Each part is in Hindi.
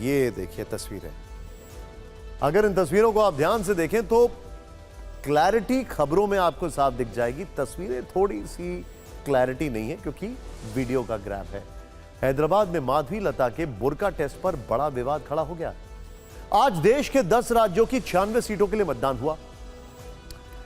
ये देखिए तस्वीरें। अगर इन तस्वीरों को आप ध्यान से देखें तो क्लैरिटी खबरों में आपको साफ दिख जाएगी। तस्वीरें थोड़ी सी क्लैरिटी नहीं है क्योंकि वीडियो का ग्रैब है। हैदराबाद में माधवी लता के बुर्का टेस्ट पर बड़ा विवाद खड़ा हो गया। आज देश के 10 राज्यों की 96 सीटों के लिए मतदान हुआ।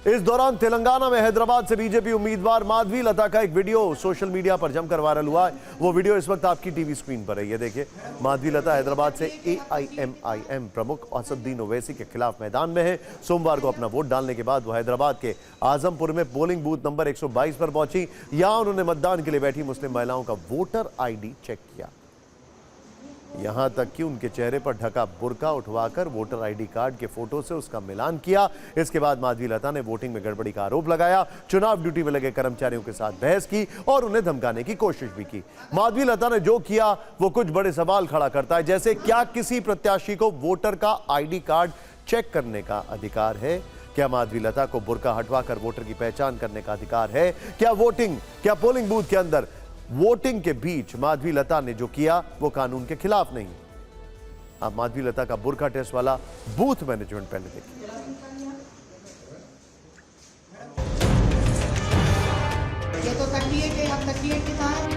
इस दौरान तेलंगाना में हैदराबाद से बीजेपी उम्मीदवार माधवी लता का एक वीडियो सोशल मीडिया पर जमकर वायरल हुआ। वो वीडियो इस वक्त आपकी टीवी स्क्रीन पर है। ये देखिए, माधवी लता हैदराबाद से AIMIM प्रमुख असदुद्दीन ओवैसी के खिलाफ मैदान में है। सोमवार को अपना वोट डालने के बाद वो हैदराबाद के आजमपुर में पोलिंग बूथ नंबर 122 पर पहुंची। यहां उन्होंने मतदान के लिए बैठी मुस्लिम महिलाओं का वोटर ID चेक किया। यहां तक कि उनके चेहरे पर ढका बुर्का उठवाकर वोटर ID कार्ड के फोटो से उसका मिलान किया। इसके बाद माधवी लता ने वोटिंग में गड़बड़ी का आरोप लगाया, चुनाव ड्यूटी में लगे कर्मचारियों के साथ बहस की और उन्हें धमकाने की कोशिश भी की। माधवी लता ने जो किया वो कुछ बड़े सवाल खड़ा करता है, जैसे क्या किसी प्रत्याशी को वोटर का ID कार्ड चेक करने का अधिकार है? क्या माधवी लता को बुर्का हटवाकर वोटर की पहचान करने का अधिकार है? क्या पोलिंग बूथ के अंदर वोटिंग के बीच माधवी लता ने जो किया वो कानून के खिलाफ नहीं? अब माधवी लता का बुर्का टेस्ट वाला बूथ मैनेजमेंट पहले देखिए। ये तो 38 है, अब 38 के साथ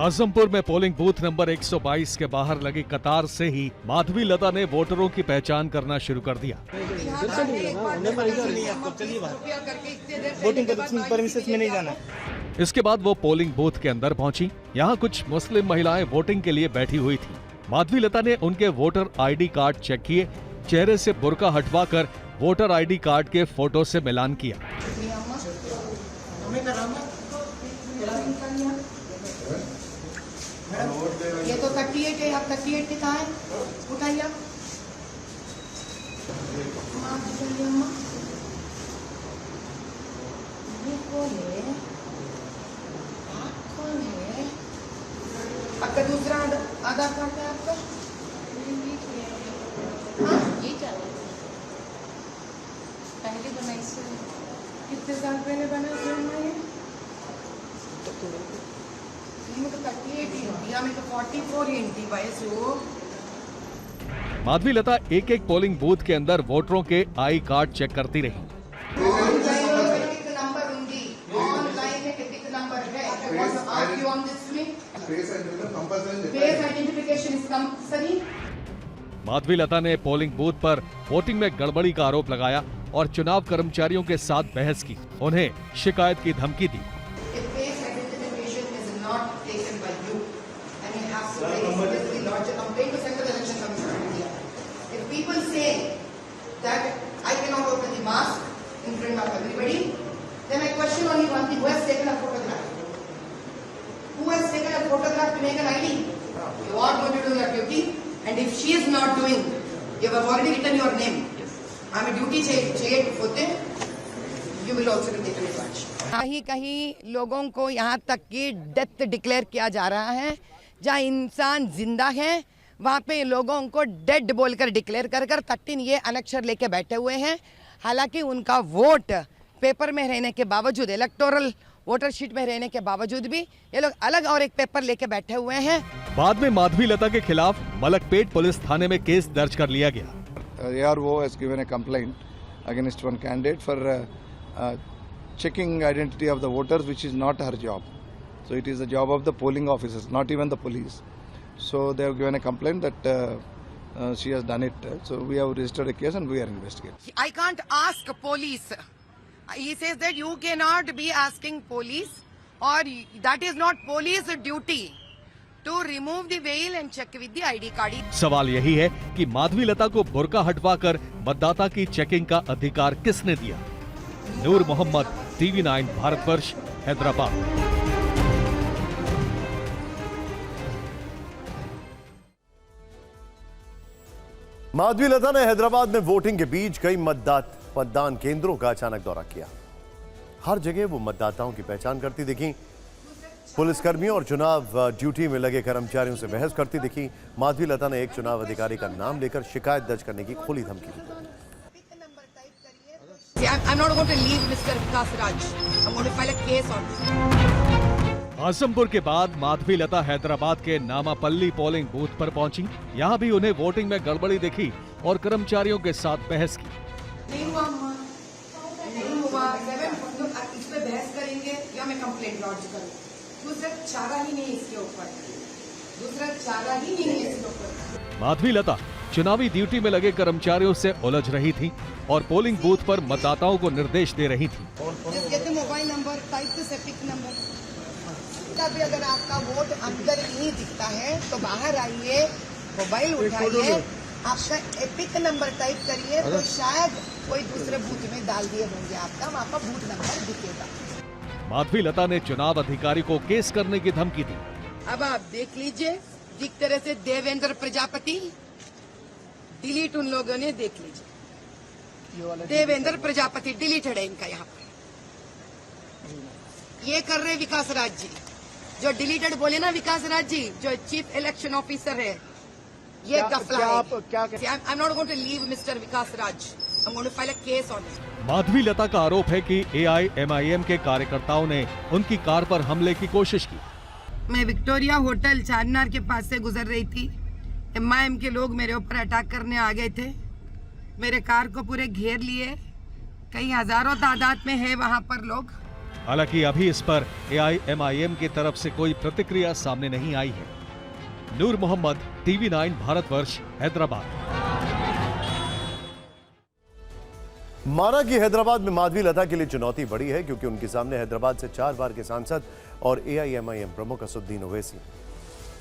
आजमपुर में पोलिंग बूथ नंबर 122 के बाहर लगी कतार से ही माधवी लता ने वोटरों की पहचान करना शुरू कर दिया। इसके बाद वो पोलिंग बूथ के अंदर पहुंची। यहाँ कुछ मुस्लिम महिलाएं वोटिंग के लिए बैठी हुई थी। माधवी लता ने उनके वोटर ID कार्ड चेक किए, चेहरे से बुर्का हटवाकर वोटर ID कार्ड के फोटो से मिलान किया। ये तो 38 है, अब 38 के कहाँ है? उठाइए आपका दूसरा आधार कार्ड है आपका? ये क्या है? पहले बना इससे कितने साल पहले बना ये? तो 38 ही इंडिया में तो 44 ही इंटी वयस हो। माधवी लता एक एक पोलिंग बूथ के अंदर वोटरों के आई कार्ड चेक करती रही। माधवी लता ने पोलिंग बूथ पर वोटिंग में गड़बड़ी का आरोप लगाया और चुनाव कर्मचारियों के साथ बहस की। उन्हें शिकायत की धमकी दी। People say that I cannot open the mask in front of everybody, then I question only one thing: who has taken a photograph? Who has taken a photograph to make an ID? You are going to do your duty, and if she is not doing, you have already written your name. I am a duty चाहिए होते, you will also be taken advantage. कहीं कहीं लोगों को यहाँ तक कि डेथ डिक्लेयर किया जा रहा है। जहाँ इंसान जिंदा है वहाँ पे लोगों को डेड बोलकर डिक्लेयर कर 13 ये अनक्षर लेके बैठे हुए हैं। हालांकि उनका वोट पेपर में रहने के बावजूद, इलेक्टोरल वोटर शीट में रहने के बावजूद भी ये लोग अलग और एक पेपर लेके बैठे हुए हैं। बाद में माधवी लता के खिलाफ मलकपेट पुलिस थाने में केस दर्ज कर लिया गया। ARO has given a complaint against one candidate for checking identity of the voters, which is not her job. So it is the job of the polling officers, not even the police. So they have given a complaint that she has done it. So we have registered a case and we are investigating. I can't ask police. He says that you cannot be asking police, or that is not police duty to remove the veil and check with the ID card. सवाल यही है कि माधवी लता को बुर्का हटवाकर मतदाता की चेकिंग का अधिकार किसने दिया? नूर मोहम्मद, TV9 भारतवर्ष, हैदराबाद। माधवी लता ने हैदराबाद में वोटिंग के बीच कई मतदान केंद्रों का अचानक दौरा किया। हर जगह वो मतदाताओं की पहचान करती दिखी। पुलिसकर्मियों और चुनाव ड्यूटी में लगे कर्मचारियों से बहस करती दिखी। माधवी लता ने एक चुनाव अधिकारी का नाम लेकर शिकायत दर्ज करने की खुली धमकी दी। See, I'm not going to leave Mr. Vikas Raj. I'm going to file a case on this. Azampur के बाद माधवी लता हैदराबाद के नामापल्ली पोलिंग बूथ पर पहुंची। यहाँ भी उन्हें वोटिंग में गड़बड़ी दिखी और कर्मचारियों के साथ बहस की। नहीं हुआ अम्मा, नहीं हुआ। इस पे बहस करेंगे या मैं कंप्लेंट लॉन्च करूँ? दूसरा चारा ही नहीं इसके ऊपर, दूसरा चारा ही नहीं है इसके ऊपर। माधवी लता चुनावी ड्यूटी में लगे कर्मचारियों से उलझ रही थी और पोलिंग बूथ पर मतदाताओं को निर्देश दे रही थी। Mobile number, type the epic number. तभी अगर आपका वोट अंदर नहीं दिखता है तो बाहर आइए, मोबाइल उठाइए, आपका एपिक नंबर टाइप करिए तो शायद कोई दूसरे बूथ में डाल दिए होंगे आपका, वहाँ पर बूथ नंबर दिखेगा। माधवी लता ने चुनाव अधिकारी को केस करने की धमकी दी। अब आप देख लीजिए, जिस तरह से देवेंद्र प्रजापति डिलीट उन लोगों ने, देख लीजिए देवेंद्र प्रजापति डिलीटेड है इनका यहाँ पर। ये कर रहे विकास राज जी, जो डिलीटेड बोले ना विकास राज जी, जो चीफ इलेक्शन ऑफिसर है, ये गफला है। I'm not going to leave Mr. Vikas Raj. I'm going to file a case on it. Madhavi लता का आरोप है कि AIMIM के कार्यकर्ताओं ने उनकी कार पर हमले की कोशिश की। मैं विक्टोरिया होटल चारमीनार के पास से गुजर रही थी। MIM के लोग मेरे ऊपर अटैक करने आ गए थे। मेरे कार को पूरे घेर लिए, कई हजारों तादाद में है वहाँ पर लोग। हालांकि अभी इस पर AIMIM की तरफ से कोई प्रतिक्रिया सामने नहीं आई है। नूर मोहम्मद, TV9 भारतवर्ष, हैदराबाद। माना कि हैदराबाद में माधवी लता के लिए चुनौती बड़ी है क्योंकि उनके सामने हैदराबाद से 4 बार के सांसद और AIMIM प्रमुख असदुद्दीन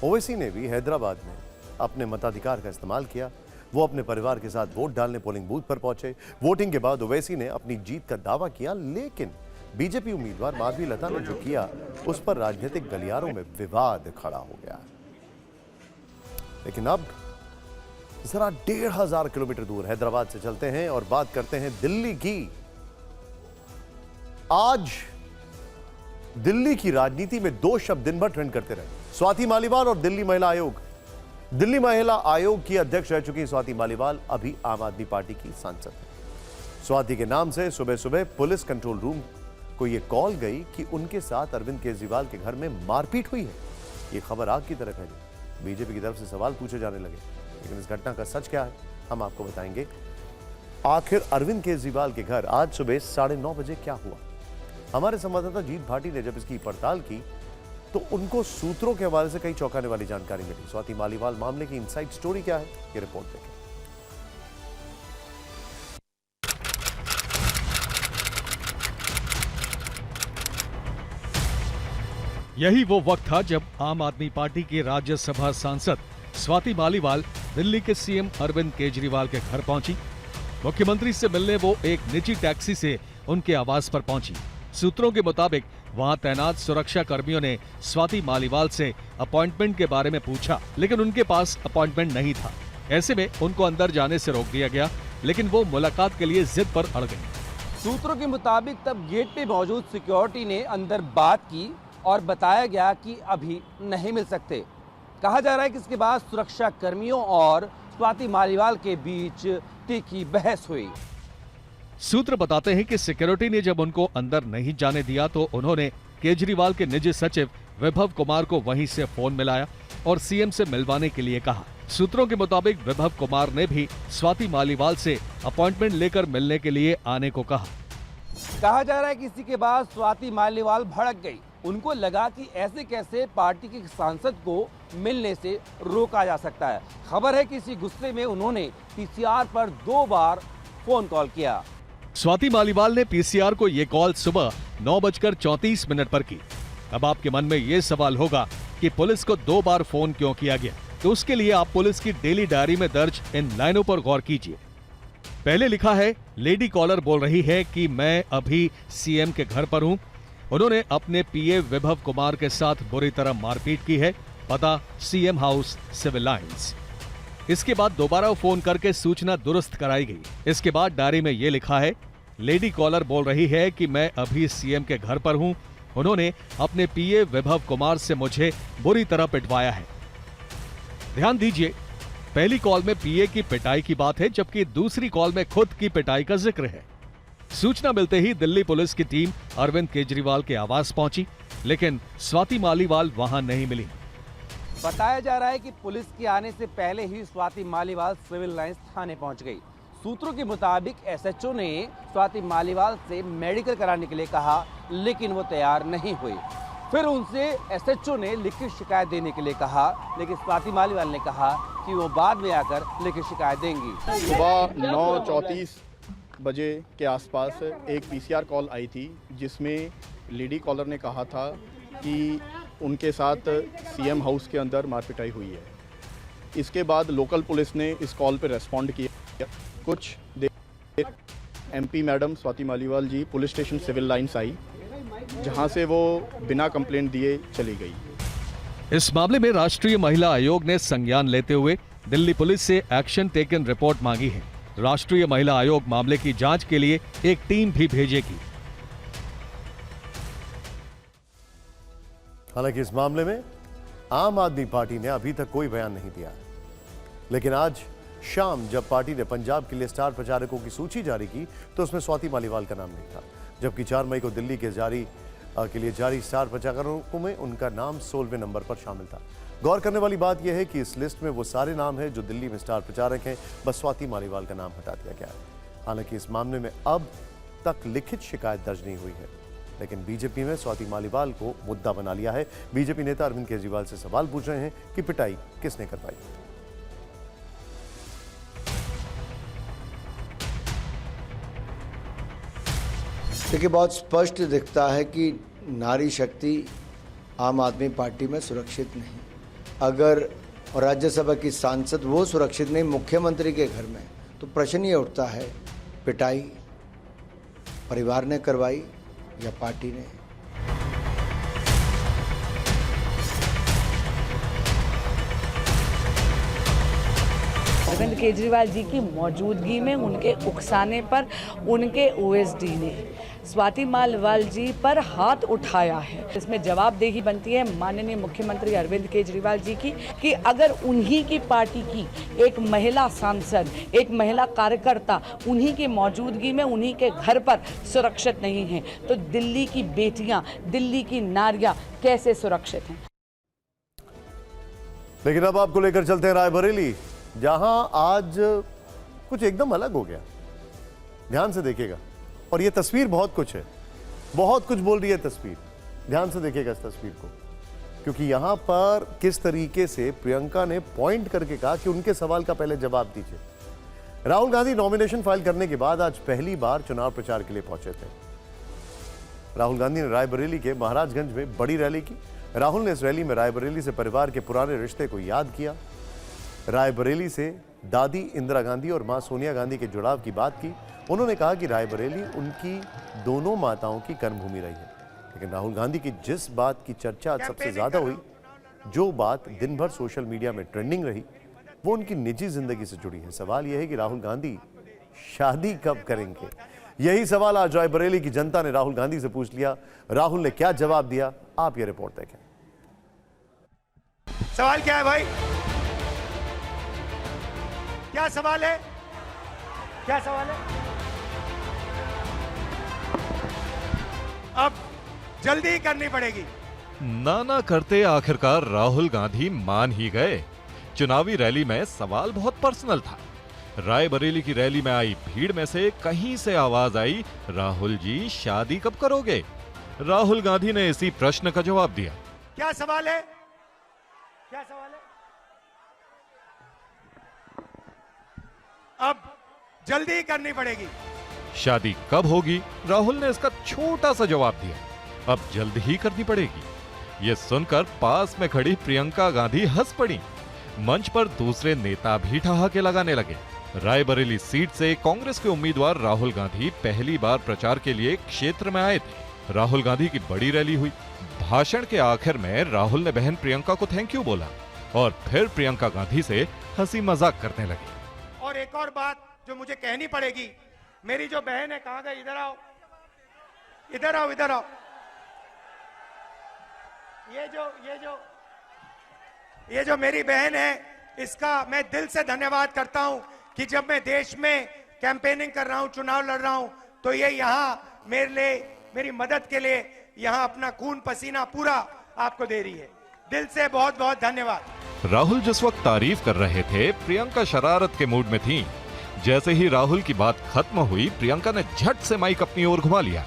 ओवैसी ने भी हैदराबाद में अपने मताधिकार का इस्तेमाल किया। वो अपने परिवार के साथ वोट डालने पोलिंग बूथ पर पहुंचे। वोटिंग के बाद ओवैसी ने अपनी जीत का दावा किया, लेकिन बीजेपी उम्मीदवार माधवी लता ने जो किया उस पर राजनीतिक गलियारों में विवाद खड़ा हो गया। लेकिन अब जरा 1500 किलोमीटर दूर हैदराबाद से चलते हैं और बात करते हैं दिल्ली की। आज दिल्ली की राजनीति में 2 शब्द दिन भर ट्रेंड करते रहे, स्वाति मालीवाल और दिल्ली महिला आयोग। दिल्ली महिला आयोग की अध्यक्ष रह चुकी स्वाति मालीवाल अभी आम आदमी पार्टी की सांसद है। स्वाति के नाम से सुबह सुबह पुलिस कंट्रोल रूम को यह कॉल गई कि उनके साथ अरविंद केजरीवाल के घर में मारपीट हुई है। यह खबर आग की तरह फैली। बीजेपी की तरफ से सवाल पूछे जाने लगे, लेकिन इस घटना का सच क्या है हम आपको बताएंगे। आखिर अरविंद केजरीवाल के घर आज सुबह 9:30 बजे क्या हुआ? हमारे संवाददाता जीत भाटी ने जब इसकी पड़ताल की तो उनको सूत्रों के हवाले से कई चौंकाने वाली जानकारी मिली। स्वाति मालीवाल मामले की इनसाइड स्टोरी क्या है, ये रिपोर्ट देखें। यही वो वक्त था जब आम आदमी पार्टी की राज्यसभा सांसद स्वाति मालीवाल दिल्ली के सीएम अरविंद केजरीवाल के घर पहुंची। मुख्यमंत्री से मिलने वो एक निजी टैक्सी से उनके आवास पर पहुंची। सूत्रों के मुताबिक वहां तैनात सुरक्षा कर्मियों ने स्वाति मालीवाल से अपॉइंटमेंट के बारे में पूछा, लेकिन उनके पास अपॉइंटमेंट नहीं था। ऐसे में उनको अंदर जाने से रोक दिया गया, लेकिन वो मुलाकात के लिए जिद पर अड़ गई। सूत्रों के मुताबिक तब गेट पे मौजूद सिक्योरिटी ने अंदर बात की और बताया गया कि अभी नहीं मिल सकते। कहा जा रहा है कि इसके बाद सुरक्षा कर्मियों और स्वाति मालीवाल के बीच तीखी बहस हुई। सूत्र बताते हैं कि सिक्योरिटी ने जब उनको अंदर नहीं जाने दिया तो उन्होंने केजरीवाल के निजी सचिव विभव कुमार को वहीं से फोन मिलाया और सीएम से मिलवाने के लिए कहा। सूत्रों के मुताबिक विभव कुमार ने भी स्वाति मालीवाल से अपॉइंटमेंट लेकर मिलने के लिए आने को कहा। कहा जा रहा है कि इसी के बाद स्वाति मालीवाल भड़क गई। उनको लगा कि ऐसे कैसे पार्टी के सांसद को मिलने से रोका जा सकता है। खबर है कि इसी गुस्से में उन्होंने पीसीआर पर 2 बार फोन कॉल किया। स्वाति मालीवाल ने पीसीआर को ये कॉल सुबह 9:34 पर की। अब आपके मन में ये सवाल होगा कि पुलिस को 2 बार फोन क्यों किया गया, तो उसके लिए आप पुलिस की डेली डायरी में दर्ज इन लाइनों पर गौर कीजिए। पहले लिखा है, लेडी कॉलर बोल रही है कि मैं अभी सीएम के घर पर हूं। उन्होंने अपने पीए विभव कुमार के साथ बुरी तरह मारपीट की है। पता सीएम हाउस, सिविल लाइंस। इसके बाद दोबारा फोन करके सूचना दुरुस्त कराई गई। इसके बाद डायरी में यह लिखा है, लेडी कॉलर बोल रही है कि मैं अभी सीएम के घर पर हूं। उन्होंने अपने पीए विभव कुमार से मुझे बुरी तरह पिटवाया है। ध्यान दीजिए, पहली कॉल में पीए की पिटाई की बात है, जबकि दूसरी कॉल में खुद की पिटाई का जिक्र है। सूचना मिलते ही दिल्ली पुलिस की टीम अरविंद केजरीवाल के आवास पहुंची, लेकिन स्वाति मालीवाल वहां नहीं मिली। बताया जा रहा है कि पुलिस के आने से पहले ही स्वाति मालीवाल सिविल लाइंस थाने पहुंच गई। सूत्रों के मुताबिक एसएचओ ने स्वाति मालीवाल से मेडिकल कराने के लिए कहा, लेकिन वो तैयार नहीं हुई। फिर उनसे एसएचओ ने लिखित शिकायत देने के लिए कहा, लेकिन स्वाति मालीवाल ने कहा कि वो बाद में आकर लिखित शिकायत देंगी। सुबह 9:34 बजे के आसपास एक पीसीआर कॉल आई थी, जिसमें लेडी कॉलर ने कहा था कि उनके साथ सीएम हाउस के अंदर मारपिटाई हुई है। इसके बाद लोकल पुलिस ने इस कॉल पर रेस्पॉन्ड किया। कुछ देर एमपी मैडम स्वाति मालीवाल जी पुलिस स्टेशन सिविल लाइंस आई, जहां से वो बिना कंप्लेंट दिए चली गई। इस मामले में राष्ट्रीय महिला आयोग ने संज्ञान लेते हुए दिल्ली पुलिस से एक्शन टेकन रिपोर्ट मांगी है। राष्ट्रीय महिला आयोग मामले की जांच के लिए एक टीम भी भेजेगी। हालांकि इस मामले में आम आदमी पार्टी ने अभी तक कोई बयान नहीं दिया, लेकिन आज शाम जब पार्टी ने पंजाब के लिए स्टार प्रचारकों की सूची जारी की तो उसमें स्वाति मालीवाल का नाम नहीं था, जबकि 4 मई को दिल्ली के लिए जारी स्टार प्रचारकों में उनका नाम 16वें नंबर पर शामिल था। गौर करने वाली बात यह है कि इस लिस्ट में वो सारे नाम हैं जो दिल्ली में स्टार प्रचारक हैं, बस स्वाति मालीवाल का नाम हटा दिया गया है। हालांकि इस मामले में अब तक लिखित शिकायत दर्ज नहीं हुई है, लेकिन बीजेपी में स्वाति मालीवाल को मुद्दा बना लिया है। बीजेपी नेता अरविंद केजरीवाल से सवाल पूछ रहे हैं कि पिटाई किसने करवाई। देखिए, बहुत स्पष्ट दिखता है कि नारी शक्ति आम आदमी पार्टी में सुरक्षित नहीं। अगर राज्यसभा की सांसद वो सुरक्षित नहीं मुख्यमंत्री के घर में, तो प्रश्न ये उठता है पिटाई परिवार ने करवाई या पार्टी ने। अरविंद केजरीवाल जी की मौजूदगी में उनके उकसाने पर उनके ओएसडी ने स्वाति मालीवाल जी पर हाथ उठाया है। इसमें जवाबदेही बनती है माननीय मुख्यमंत्री अरविंद केजरीवाल जी की कि अगर उन्हीं की पार्टी की एक महिला सांसद, एक महिला कार्यकर्ता उन्हीं की मौजूदगी में उन्हीं के घर पर सुरक्षित नहीं है, तो दिल्ली की बेटियां, दिल्ली की नारियां कैसे सुरक्षित हैं। लेकिन अब आपको लेकर चलते हैं रायबरेली, जहां आज कुछ एकदम अलग हो गया। ध्यान से देखिएगा, और ये तस्वीर बहुत कुछ है, बहुत कुछ बोल रही है तस्वीर। ध्यान से देखिएगा इस तस्वीर को, क्योंकि यहां पर किस तरीके से प्रियंका ने पॉइंट करके कहा कि उनके सवाल का पहले जवाब दीजिए। राहुल गांधी नॉमिनेशन फाइल करने के बाद आज पहली बार चुनाव प्रचार के लिए पहुंचे थे। राहुल गांधी ने रायबरेली के महाराजगंज में बड़ी रैली की। राहुल ने इस रैली में रायबरेली से परिवार के पुराने रिश्ते को याद किया। रायबरेली से दादी इंदिरा गांधी और मां सोनिया गांधी के जुड़ाव की बात की। उन्होंने कहा कि रायबरेली उनकी दोनों माताओं की कर्मभूमि रही है। लेकिन राहुल गांधी की जिस बात की चर्चा आज सबसे ज्यादा हुई, जो बात दिन भर सोशल मीडिया में ट्रेंडिंग रही, वो उनकी निजी जिंदगी से जुड़ी है। सवाल यह है कि राहुल गांधी शादी कब करेंगे। यही सवाल आज रायबरेली की जनता ने राहुल गांधी से पूछ लिया। राहुल ने क्या जवाब दिया, आप ये रिपोर्ट देखें। सवाल क्या है भाई? क्या सवाल है? क्या सवाल है? अब जल्दी करनी पड़ेगी। ना करते आखिरकार राहुल गांधी मान ही गए। चुनावी रैली में सवाल बहुत पर्सनल था। रायबरेली की रैली में आई भीड़ में से कहीं से आवाज आई, राहुल जी शादी कब करोगे? राहुल गांधी ने इसी प्रश्न का जवाब दिया। क्या सवाल है? क्या सवाल है? अब जल्दी करनी पड़ेगी। शादी कब होगी? राहुल ने इसका छोटा सा जवाब दिया, अब जल्द ही करनी पड़ेगी। यह सुनकर पास में खड़ी प्रियंका गांधी हंस पड़ी। मंच पर दूसरे नेता भी ठहाके लगाने लगे। रायबरेली सीट से कांग्रेस के उम्मीदवार राहुल गांधी पहली बार प्रचार के लिए क्षेत्र में आए थे। राहुल गांधी की बड़ी रैली हुई। भाषण के आखिर में राहुल ने बहन प्रियंका को थैंक यू बोला और फिर प्रियंका गांधी से हंसी मजाक करने लगे। और एक और बात जो मुझे कहनी पड़ेगी, मेरी जो बहन है, कहां गई? इधर आओ, इधर आओ, इधर आओ। ये जो मेरी बहन है, इसका मैं दिल से धन्यवाद करता हूं कि जब मैं देश में कैंपेनिंग कर रहा हूं, चुनाव लड़ रहा हूं, तो ये यहाँ मेरे लिए, मेरी मदद के लिए यहाँ अपना खून पसीना पूरा आपको दे रही है। दिल से बहुत बहुत धन्यवाद। राहुल जिस वक्त तारीफ कर रहे थे, प्रियंका शरारत के मूड में थी। जैसे ही राहुल की बात खत्म हुई, प्रियंका ने झट से माइक अपनी ओर घुमा लिया।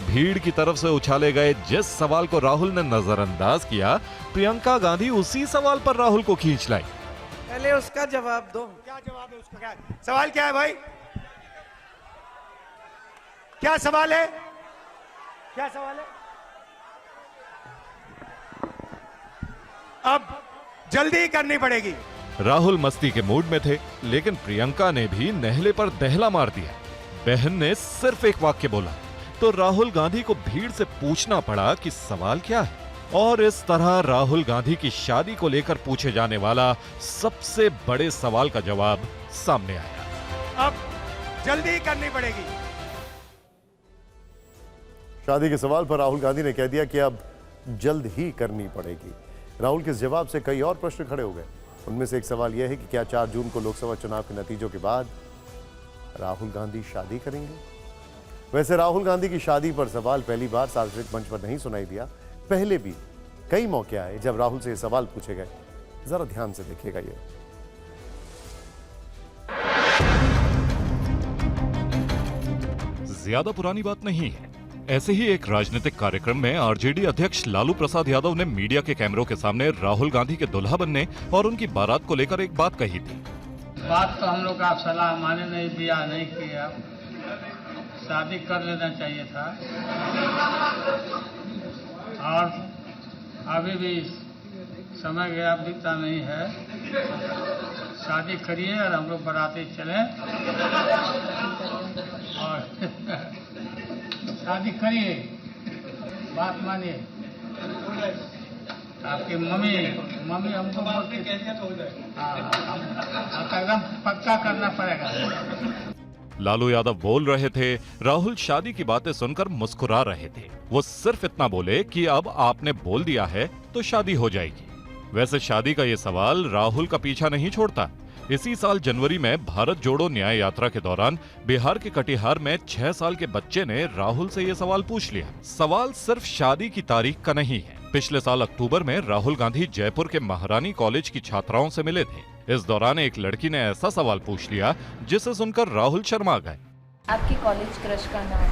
भीड़ की तरफ से उछाले गए जिस सवाल को राहुल ने नजरअंदाज किया, प्रियंका गांधी उसी सवाल पर राहुल को खींच लाई। पहले उसका जवाब दो। क्या जवाब है उसका? क्या सवाल क्या है भाई? क्या सवाल है? क्या सवाल है? अब जल्दी करनी पड़ेगी। राहुल मस्ती के मूड में थे, लेकिन प्रियंका ने भी नहले पर दहला मार दिया। बहन ने सिर्फ एक वाक्य बोला तो राहुल गांधी को भीड़ से पूछना पड़ा कि सवाल क्या है। और इस तरह राहुल गांधी की शादी को लेकर पूछे जाने वाला सबसे बड़े सवाल का जवाब सामने आया। अब जल्दी करनी पड़ेगी। शादी के सवाल पर राहुल गांधी ने कह दिया कि अब जल्द ही करनी पड़ेगी। राहुल के जवाब से कई और प्रश्न खड़े हो गए। उनमें से एक सवाल यह है कि क्या 4 जून को लोकसभा चुनाव के नतीजों के बाद राहुल गांधी शादी करेंगे? वैसे राहुल गांधी की शादी पर सवाल पहली बार सार्वजनिक मंच पर नहीं सुनाई दिया। पहले भी कई मौके आए जब राहुल से ये सवाल पूछे गए। जरा ध्यान से देखिएगा ये। ज्यादा पुरानी बात नहीं है। ऐसे ही एक राजनीतिक कार्यक्रम में आरजेडी अध्यक्ष लालू प्रसाद यादव ने मीडिया के कैमरों के सामने राहुल गांधी के दुल्हा बनने और उनकी बारात को लेकर एक बात कही थी। बात तो हम लोग का सलाह माने नहीं, दिया नहीं किया, शादी कर लेना चाहिए था। और अभी भी समय गया, बीता नहीं है। शादी करिए और हम लोग बाराती चले और शादी करिए, बात मानिए। आपकी मम्मी हमको बोलती एकदम पक्का करना पड़ेगा। लालू यादव बोल रहे थे, राहुल शादी की बातें सुनकर मुस्कुरा रहे थे। वो सिर्फ इतना बोले कि अब आपने बोल दिया है तो शादी हो जाएगी। वैसे शादी का ये सवाल राहुल का पीछा नहीं छोड़ता। इसी साल जनवरी में भारत जोड़ो न्याय यात्रा के दौरान बिहार के कटिहार में 6 साल के बच्चे ने राहुल से ये सवाल पूछ लिया। सवाल सिर्फ शादी की तारीख का नहीं है। पिछले साल अक्टूबर में राहुल गांधी जयपुर के महारानी कॉलेज की छात्राओं से मिले थे। इस दौरान एक लड़की ने ऐसा सवाल पूछ लिया जिसे सुनकर राहुल शर्मा गए। आपकी कॉलेज क्रश का नाम?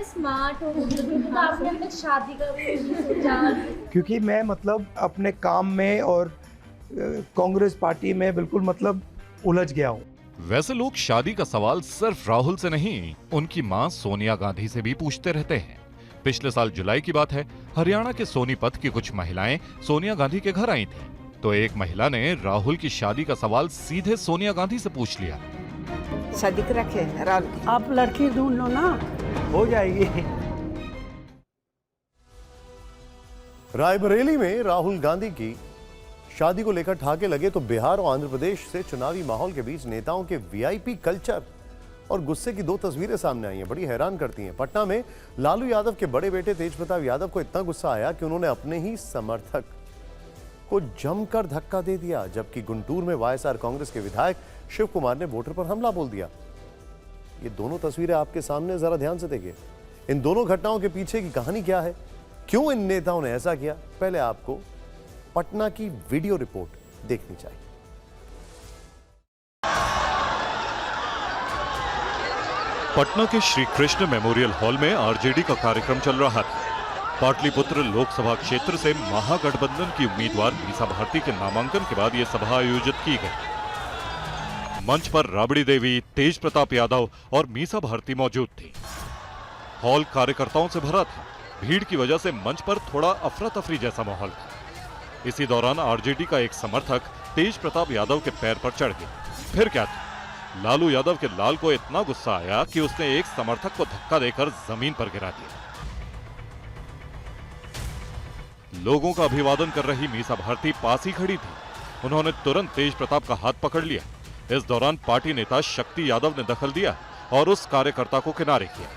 स्मार्ट हो तो आपने अपने शादी का भी सोचा? क्योंकि मैं मतलब अपने काम में और कांग्रेस पार्टी में बिल्कुल मतलब उलझ गया हूँ। वैसे लोग शादी का सवाल सिर्फ राहुल से नहीं, उनकी मां सोनिया गांधी से भी पूछते रहते हैं। पिछले साल जुलाई की बात है, हरियाणा के सोनीपत की कुछ महिलाएं सोनिया गांधी के घर आई थीं। तो एक महिला ने राहुल की शादी का सवाल सीधे सोनिया गांधी से पूछ लिया। शादी कर रखे राहुल की? आप लड़की ढूंढ लो ना, हो जाएगी। रायबरेली में राहुल गांधी की शादी को लेकर ठाके लगे तो बिहार और आंध्र प्रदेश से चुनावी माहौल के बीच नेताओं के वीआईपी कल्चर और गुस्से की 2 तस्वीरें सामने आई हैं। बड़ी हैरान करती हैं। पटना में लालू यादव के बड़े बेटे तेज प्रताप यादव को इतना गुस्सा आया कि उन्होंने अपने ही समर्थक को जमकर धक्का दे दिया, जबकि गुंटूर में वाईएसआर कांग्रेस के विधायक शिव कुमार ने वोटर पर हमला बोल दिया। ये दोनों तस्वीरें आपके सामने, जरा ध्यान से देखिए। इन दोनों घटनाओं के पीछे की कहानी क्या है, क्यों इन नेताओं ने ऐसा किया, पहले आपको पटना की वीडियो रिपोर्ट देखनी चाहिए। पटना के श्री कृष्ण मेमोरियल हॉल में आरजेडी का कार्यक्रम चल रहा था। पाटलिपुत्र लोकसभा क्षेत्र से महागठबंधन की उम्मीदवार मीसा भारती के नामांकन के बाद यह सभा आयोजित की गई। मंच पर राबड़ी देवी, तेज प्रताप यादव और मीसा भारती मौजूद थी। हॉल कार्यकर्ताओं से भरा था। भीड़ की वजह से मंच पर थोड़ा अफरा तफरी जैसा माहौल था। इसी दौरान आरजेडी का एक समर्थक तेज प्रताप यादव के पैर पर चढ़ गया। फिर क्या था, लालू यादव के लाल को इतना गुस्सा आया कि उसने एक समर्थक को धक्का देकर जमीन पर गिरा दिया। लोगों का अभिवादन कर रही मीसा भारती पास ही खड़ी थी। उन्होंने तुरंत तेज प्रताप का हाथ पकड़ लिया। इस दौरान पार्टी नेता शक्ति यादव ने दखल दिया और उस कार्यकर्ता को किनारे किया।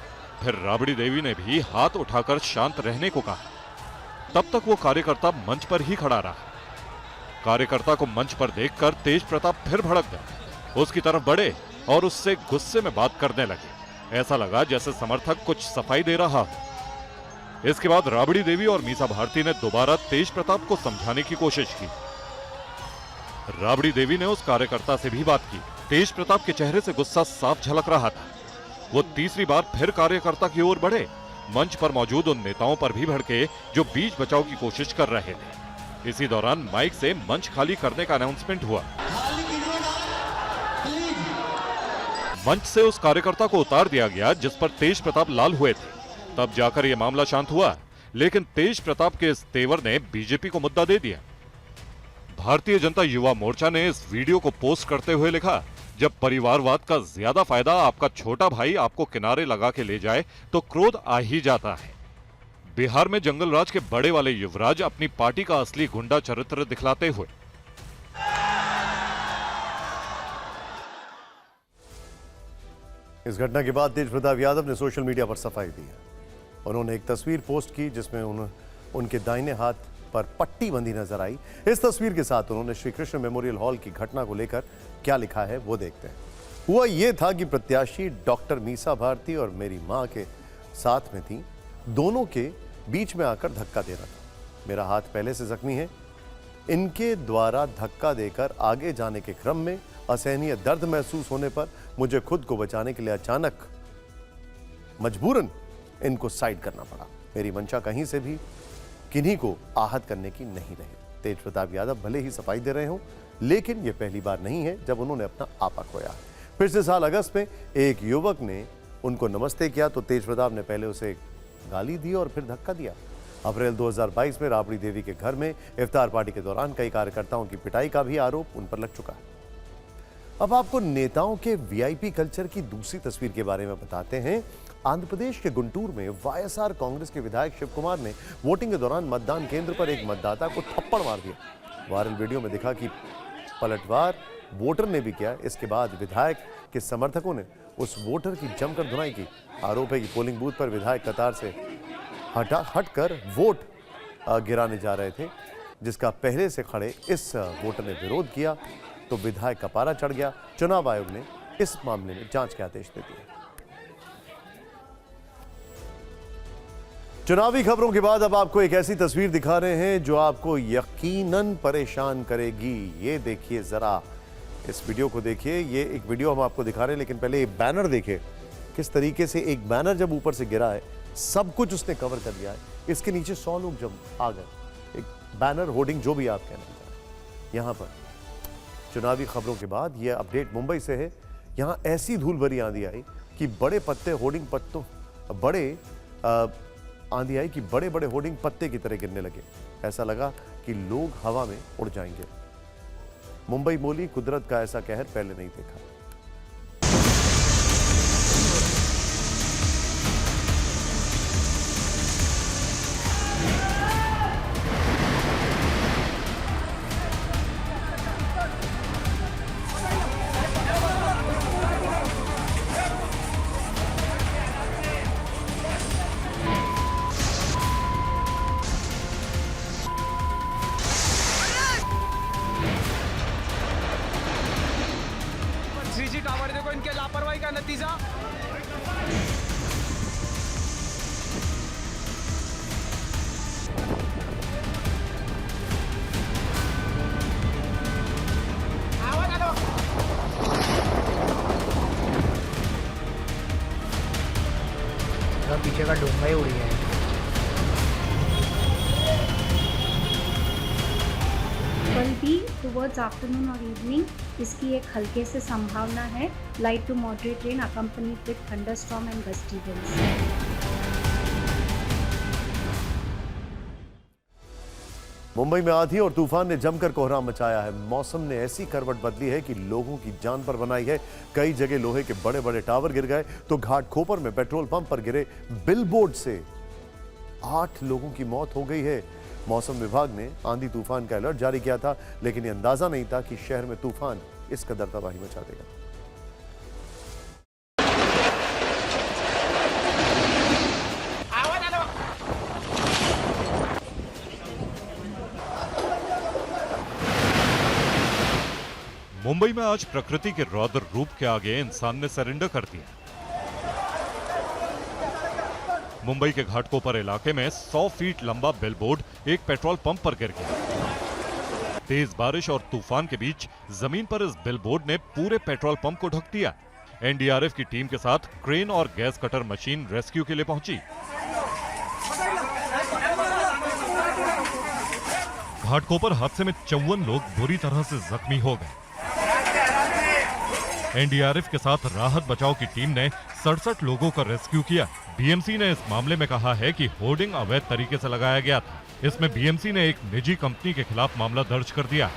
फिर राबड़ी देवी ने भी हाथ उठाकर शांत रहने को कहा। तब तक वो कार्यकर्ता मंच पर ही खड़ा रहा। कार्यकर्ता को मंच पर देखकर तेज प्रताप फिर भड़क गए। उसकी तरफ बढ़े और उससे गुस्से में बात करने लगे। ऐसा लगा जैसे समर्थक कुछ सफाई दे रहा हो। इसके बाद राबड़ी देवी और मीसा भारती ने दोबारा तेज प्रताप को समझाने की कोशिश की। राबड़ी देवी ने उस कार्यकर्ता से भी बात की। तेज प्रताप के चेहरे से गुस्सा साफ झलक रहा था। वो तीसरी बार फिर कार्यकर्ता की ओर बढ़े, मंच पर मौजूद उन नेताओं पर भी भड़के जो बीच बचाव की कोशिश कर रहे थे। इसी दौरान माइक से मंच खाली करने का अनाउंसमेंट हुआ। मंच से उस कार्यकर्ता को उतार दिया गया जिस पर तेज प्रताप लाल हुए थे। तब जाकर यह मामला शांत हुआ, लेकिन तेज प्रताप के इस तेवर ने बीजेपी को मुद्दा दे दिया। भारतीय जनता युवा मोर्चा ने इस वीडियो को पोस्ट करते हुए लिखा, जब परिवारवाद का ज्यादा फायदा आपका छोटा भाई आपको किनारे लगा के ले जाए तो क्रोध आ ही जाता है। बिहार में जंगल राज के बड़े वाले युवराज अपनी पार्टी का असली गुंडा चरित्र दिखलाते हुए इस घटना के बाद तेज प्रताप यादव ने सोशल मीडिया पर सफाई दी है। उन्होंने एक तस्वीर पोस्ट की जिसमें उनके दाहिने हाथ पर पट्टी बंधी नजर आई। इस तस्वीर के साथ उन्होंने श्री कृष्ण मेमोरियल हॉल की घटना को लेकर क्या लिखा है वो देखते हैं। हुआ ये था कि प्रत्याशी डॉक्टर मीसा भारती और मेरी मां के साथ में थी। दोनों के बीच में आकर धक्का दे रहा था। मेरा हाथ पहले से जख्मी है। इनके द्वारा धक्का देकर आगे जाने के क्रम में असहनीय दर्द महसूस होने पर मुझे खुद को बचाने के लिए अचानक मजबूरन इनको साइड करना पड़ा। मेरी मंशा कहीं से भी किन्हीं को आहत करने की नहीं रही। तेज प्रताप यादव भले ही सफाई दे रहे हों, लेकिन यह पहली बार नहीं है जब उन्होंने अपना आपा खोया। पिछले साल अगस्त में एक युवक ने उनको नमस्ते किया तो तेज प्रताप ने पहले उसे गाली दी और फिर धक्का दिया। अप्रैल 2022 में राबड़ी देवी के घर में इफ्तार पार्टी के दौरान कई कार्यकर्ताओं की पिटाई का भी आरोप उन पर लग चुका है। अब आपको नेताओं के वीआईपी कल्चर की दूसरी तस्वीर के बारे में बताते हैं। आंध्र प्रदेश के गुंटूर में वाईएसआर कांग्रेस के विधायक शिव कुमार ने वोटिंग के दौरान मतदान केंद्र पर एक मतदाता को थप्पड़ मार दिया। वायरल वीडियो में दिखा कि पलटवार वोटर ने भी किया। इसके बाद विधायक के समर्थकों ने उस वोटर की जमकर धुनाई की। आरोप है कि पोलिंग बूथ पर विधायक कतार से हटकर वोट गिराने जा रहे थे, जिसका पहले से खड़े इस वोटर ने विरोध किया तो विधायक का पारा चढ़ गया। चुनाव आयोग ने इस मामले में जांच के आदेश दे दिए। चुनावी खबरों के बाद अब आपको एक ऐसी तस्वीर दिखा रहे हैं जो आपको यकीनन परेशान करेगी। ये देखिए, जरा इस वीडियो को देखिए। ये एक वीडियो हम आपको दिखा रहे हैं, लेकिन पहले ये बैनर देखिए किस तरीके से एक बैनर जब ऊपर से गिरा है, सब कुछ उसने कवर कर दिया है। इसके नीचे 100 लोग जब आ गए। एक बैनर, होर्डिंग, जो भी आप कहना चाहें। यहां पर चुनावी खबरों के बाद यह अपडेट मुंबई से है। यहां ऐसी धूल भरी आंधी आई कि बड़े पत्ते होर्डिंग पत्तों आंधी आई कि बड़े बड़े होर्डिंग पत्ते की तरह गिरने लगे। ऐसा लगा कि लोग हवा में उड़ जाएंगे। मुंबई बोली, कुदरत का ऐसा कहर पहले नहीं देखा। टावर देखो, इनके लापरवाही का नतीजा। पीछे का डोंगा ही उड़ गया है। कल भी टुवर्ड्स आफ्टरनून और इवनिंग इसकी एक हल्के से संभावना है। Light to moderate rain accompanied with thunderstorm and gusty winds. Mumbai में आंधी और तूफान ने जमकर कोहराम मचाया है। मौसम ने ऐसी करवट बदली है कि लोगों की जान पर बनाई है। कई जगह लोहे के बड़े बड़े टावर गिर गए तो घाटकोपर में पेट्रोल पंप पर गिरे बिलबोर्ड से 8 लोगों की मौत हो गई है। मौसम विभाग ने आंधी तूफान का अलर्ट जारी किया था, लेकिन यह अंदाजा नहीं था कि शहर में तूफान इस कदर तबाही मचा देगा। मुंबई में आज प्रकृति के रौद्र रूप के आगे इंसान ने सरेंडर कर दिया। मुंबई के घाटकोपर इलाके में 100 फीट लंबा बिलबोर्ड एक पेट्रोल पंप पर गिर गया। तेज बारिश और तूफान के बीच जमीन पर इस बिलबोर्ड ने पूरे पेट्रोल पंप को ढक दिया। एनडीआरएफ की टीम के साथ क्रेन और गैस कटर मशीन रेस्क्यू के लिए पहुंची। घाटकोपर हादसे में 54 लोग बुरी तरह से जख्मी हो गए। एनडीआरएफ के साथ राहत बचाव की टीम ने 67 लोगों का रेस्क्यू किया। बीएमसी ने इस मामले में कहा है कि होर्डिंग अवैध तरीके से लगाया गया था। इसमें बीएमसी ने एक निजी कंपनी के खिलाफ मामला दर्ज कर दिया।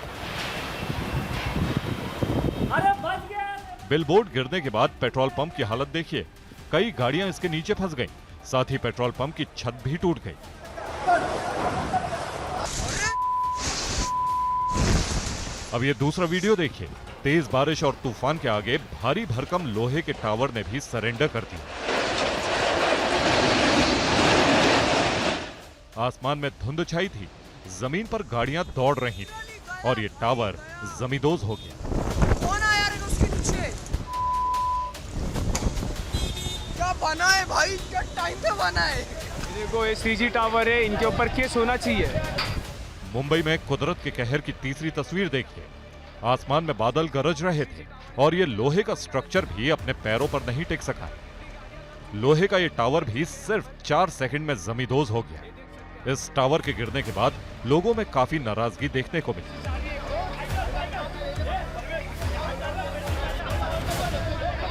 बिलबोर्ड गिरने के बाद पेट्रोल पंप की हालत देखिए, कई गाड़ियां इसके नीचे फंस गईं। साथ ही पेट्रोल पंप की छत भी टूट गई। अब ये दूसरा वीडियो देखिए। तेज बारिश और तूफान के आगे भारी भरकम लोहे के टावर ने भी सरेंडर कर दिया। आसमान में धुंध छाई थी, जमीन पर गाड़ियां दौड़ रही थी और ये टावर जमींदोज हो गया। कौन आया यार उसके नीचे? क्या बना है भाई? क्या टाइम पे बना है? देखो ये सीजी टावर है, इनके ऊपर केस होना चाहिए। मुंबई में कुदरत के कहर की तीसरी तस्वीर देखिए। आसमान में बादल गरज रहे थे और ये लोहे का स्ट्रक्चर भी अपने पैरों पर नहीं टिक सका। लोहे का ये टावर भी सिर्फ 4 सेकंड में जमींदोज हो गया। इस टावर के गिरने के बाद लोगों में काफी नाराजगी देखने को मिली।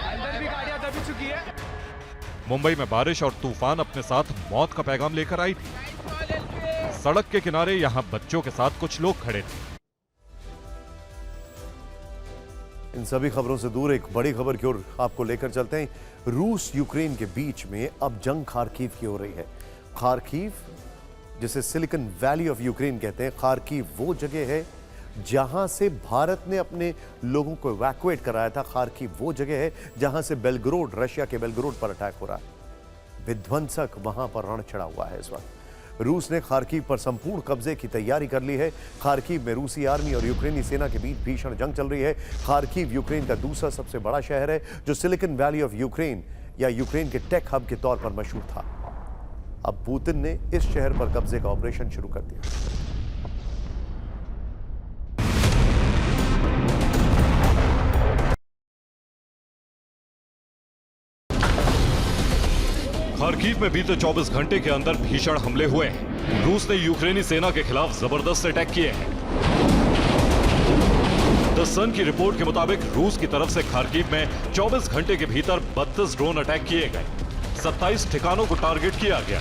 अंदर भी गाड़ियां दबी चुकी है। मुंबई में बारिश और तूफान अपने साथ मौत का पैगाम लेकर आई थी। सड़क के किनारे यहां बच्चों के साथ कुछ लोग खड़े थे। इन सभी खबरों से दूर एक बड़ी खबर की ओर आपको लेकर चलते हैं। रूस यूक्रेन के बीच में अब जंग खार्किव की हो रही है। खार्किव, जिसे सिलिकॉन वैली ऑफ यूक्रेन कहते हैं, खार्किव वो जगह है जहां से भारत ने अपने लोगों को इवैक्यूएट कराया था। खार्किव वो जगह है जहां से बेलग्रोड, रशिया के बेलग्रोड पर अटैक हो रहा है। विध्वंसक वहां पर रण चढ़ा हुआ है। इस वक्त रूस ने खार्किव पर संपूर्ण कब्जे की तैयारी कर ली है। खार्किव में रूसी आर्मी और यूक्रेनी सेना के बीच भीषण जंग चल रही है। खार्किव यूक्रेन का दूसरा सबसे बड़ा शहर है, जो सिलिकॉन वैली ऑफ यूक्रेन या यूक्रेन के टेक हब के तौर पर मशहूर था। अब पुतिन ने इस शहर पर कब्जे का ऑपरेशन शुरू कर दिया। खार्किव में बीते 24 घंटे के अंदर भीषण हमले हुए हैं। रूस ने यूक्रेनी सेना के खिलाफ जबरदस्त अटैक किए हैं। द सन की रिपोर्ट के मुताबिक रूस की तरफ से खार्किव में 24 घंटे के भीतर 32 ड्रोन अटैक किए गए। 27 ठिकानों को टारगेट किया गया।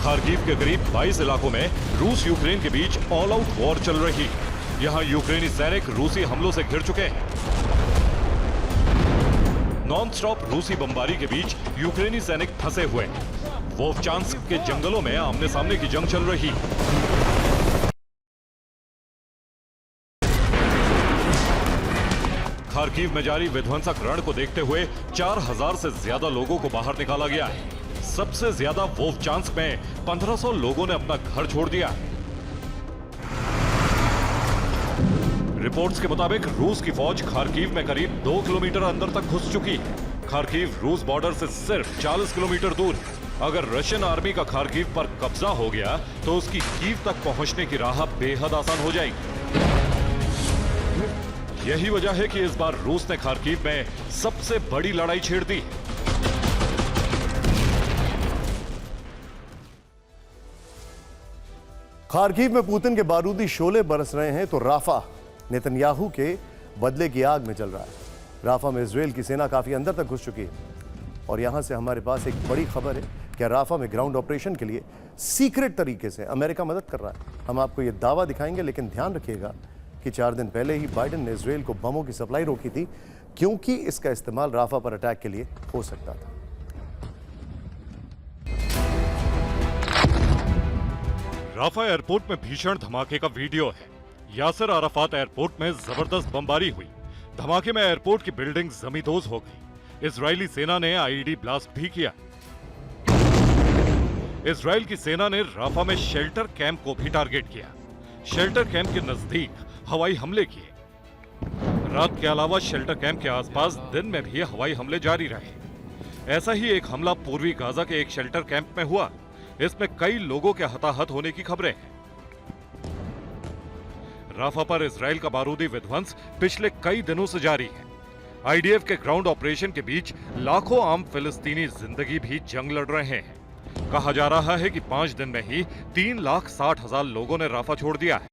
खार्किव के करीब 22 इलाकों में रूस यूक्रेन के बीच ऑल आउट वॉर चल रही है। यहां यूक्रेनी सैनिक रूसी हमलों से घिर चुके हैं। नॉन स्टॉप रूसी बमबारी के बीच यूक्रेनी सैनिक फंसे हुए हैं। वोवचांस्क के जंगलों में आमने सामने की जंग चल रही। खार्किव में जारी विध्वंसक रण को देखते हुए 4000 से ज्यादा लोगों को बाहर निकाला गया है। सबसे ज्यादा वोवचांस्क में 1500 लोगों ने अपना घर छोड़ दिया। रिपोर्ट्स के मुताबिक रूस की फौज खार्किव में करीब 2 किलोमीटर अंदर तक घुस चुकी है। खार्किव रूस बॉर्डर से सिर्फ 40 किलोमीटर दूर है। अगर रशियन आर्मी का खार्किव पर कब्जा हो गया तो उसकी कीव तक पहुंचने की राह बेहद आसान हो जाएगी। यही वजह है कि इस बार रूस ने खार्किव में सबसे बड़ी लड़ाई छेड़ दी। खार्किव में पुतिन के बारूदी शोले बरस रहे हैं तो राफा नेतन्याहू के बदले की आग में चल रहा है। राफा में इजराइल की सेना काफी अंदर तक घुस चुकी है और यहां से हमारे पास एक बड़ी खबर है कि राफा में ग्राउंड ऑपरेशन के लिए सीक्रेट तरीके से अमेरिका मदद कर रहा है। हम आपको यह दावा दिखाएंगे, लेकिन ध्यान रखिएगा कि 4 दिन पहले ही बाइडेन ने इजराइल को बमों की सप्लाई रोकी थी, क्योंकि इसका इस्तेमाल राफा पर अटैक के लिए हो सकता था। राफा एयरपोर्ट में भीषण धमाके का वीडियो है। यासिर अराफात एयरपोर्ट में जबरदस्त बमबारी हुई। धमाके में एयरपोर्ट की बिल्डिंग जमींदोज हो गई। इजरायली सेना ने आईईडी ब्लास्ट भी किया। इजराइल की सेना ने राफा में शेल्टर कैंप को भी टारगेट किया। शेल्टर कैंप के नजदीक हवाई हमले किए। रात के अलावा शेल्टर कैंप के आसपास दिन में भी हवाई हमले जारी रहे। ऐसा ही एक हमला पूर्वी गाजा के एक शेल्टर कैंप में हुआ। इसमें कई लोगों के हताहत होने की खबरें हैं। राफा पर इजराइल का बारूदी विध्वंस पिछले कई दिनों से जारी है। आईडीएफ के ग्राउंड ऑपरेशन के बीच लाखों आम फिलिस्तीनी जिंदगी भी जंग लड़ रहे हैं। कहा जा रहा है कि 5 दिन में ही 3,60,000 लोगों ने राफा छोड़ दिया है।